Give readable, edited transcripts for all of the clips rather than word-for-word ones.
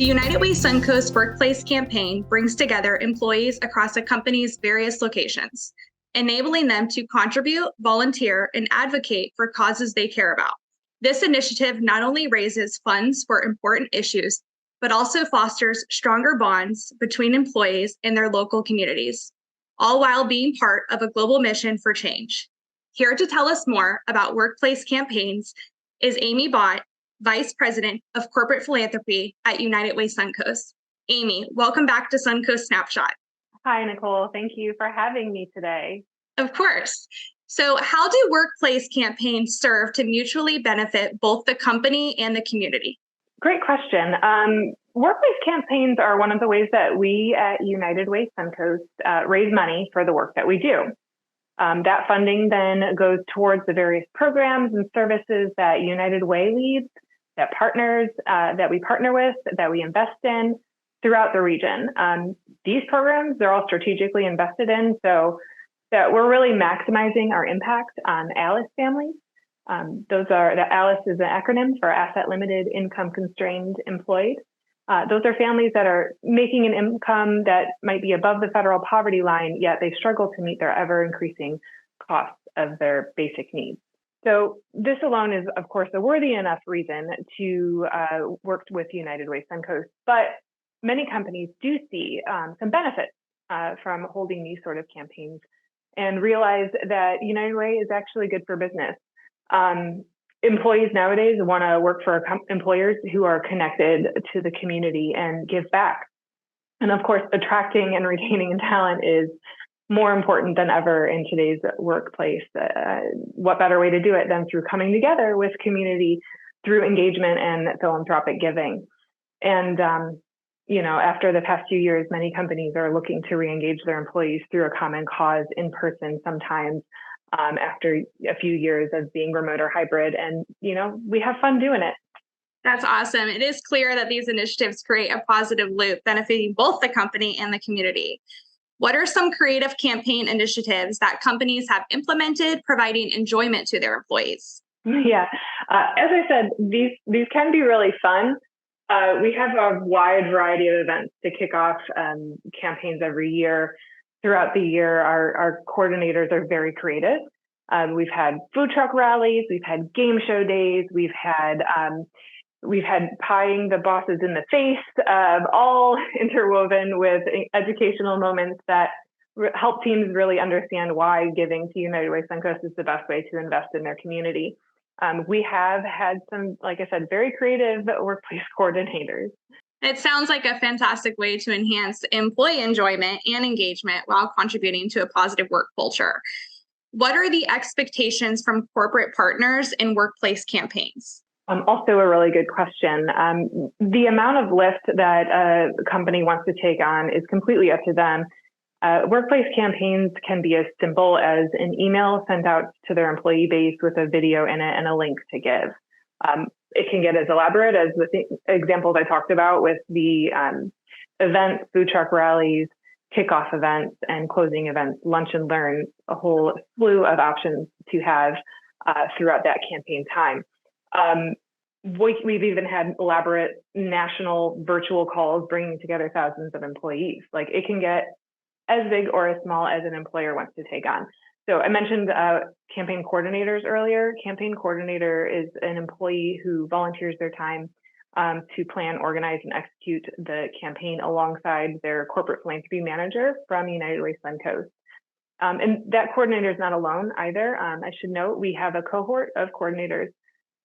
United Way Suncoast Workplace Campaign brings together employees across a company's various locations, enabling them to contribute, volunteer, and advocate for causes they care about. This initiative not only raises funds for important issues, but also fosters stronger bonds between employees and their local communities, all while being part of a global mission for change. Here to tell us more about workplace campaigns is Amy Bott, Vice President of Corporate Philanthropy at United Way Suncoast. Amy, welcome back to Suncoast Snapshot. Hi, Nicole. Thank you for having me today. Of course. So how do workplace campaigns serve to mutually benefit both the company and the community? Great question. Workplace campaigns are one of the ways that we at United Way Suncoast raise money for the work that we do. That funding then goes towards the various programs and services that United Way leads, that partners that we partner with, that we invest in throughout the region. These programs, they're all strategically invested in, so that we're really maximizing our impact on ALICE families. ALICE is an acronym for Asset Limited Income Constrained Employed. Those are families that are making an income that might be above the federal poverty line, yet they struggle to meet their ever-increasing costs of their basic needs. So this alone is, of course, a worthy enough reason to work with United Way Suncoast. But many companies do see some benefits from holding these sort of campaigns and realize that United Way is actually good for business. Employees nowadays want to work for employers who are connected to the community and give back. And of course, attracting and retaining talent is more important than ever in today's workplace. What better way to do it than through coming together with community through engagement and philanthropic giving? And, after the past few years, many companies are looking to re-engage their employees through a common cause in person sometimes after a few years of being remote or hybrid. And, we have fun doing it. That's awesome. It is clear that these initiatives create a positive loop benefiting both the company and the community. What are some creative campaign initiatives that companies have implemented, providing enjoyment to their employees? Yeah, as I said, these can be really fun. We have a wide variety of events to kick off campaigns every year. Throughout the year, our coordinators are very creative. We've had food truck rallies, we've had game show days, we've had pieing the bosses in the face, all interwoven with educational moments that help teams really understand why giving to United Way Suncoast is the best way to invest in their community. We have had some, like I said, very creative workplace coordinators. It sounds like a fantastic way to enhance employee enjoyment and engagement while contributing to a positive work culture. What are the expectations from corporate partners in workplace campaigns? Also a really good question. The amount of lift that a company wants to take on is completely up to them. Workplace campaigns can be as simple as an email sent out to their employee base with a video in it and a link to give. It can get as elaborate as the examples I talked about with the events, food truck rallies, kickoff events, and closing events, lunch and learn, a whole slew of options to have throughout that campaign time. We've even had elaborate national virtual calls bringing together thousands of employees. Like, it can get as big or as small as an employer wants to take on. So I mentioned campaign coordinators earlier. Campaign coordinator is an employee who volunteers their time to plan, organize, and execute the campaign alongside their corporate philanthropy manager from United Way Suncoast. And that coordinator is not alone either. I should note we have a cohort of coordinators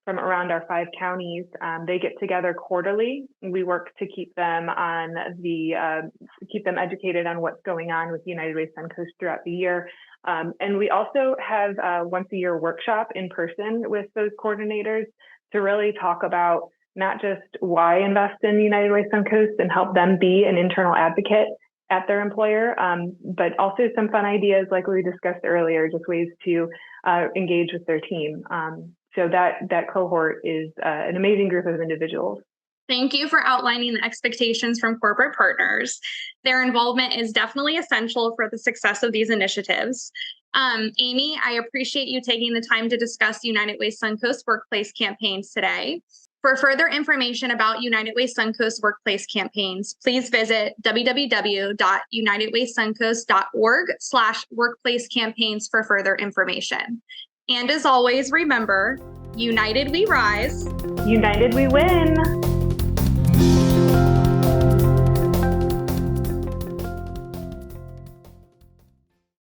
from around our 5 counties. They get together quarterly. We work to keep them keep them educated on what's going on with United Way Suncoast throughout the year. And we also have a once a year workshop in person with those coordinators to really talk about not just why invest in United Way Suncoast and help them be an internal advocate at their employer, but also some fun ideas like we discussed earlier, just ways to engage with their team. So that cohort is an amazing group of individuals. Thank you for outlining the expectations from corporate partners. Their involvement is definitely essential for the success of these initiatives. Amy, I appreciate you taking the time to discuss United Way Suncoast workplace campaigns today. For further information about United Way Suncoast workplace campaigns, please visit www.unitedwaysuncoast.org/workplace campaigns for further information. And as always, remember, united we rise, United we win.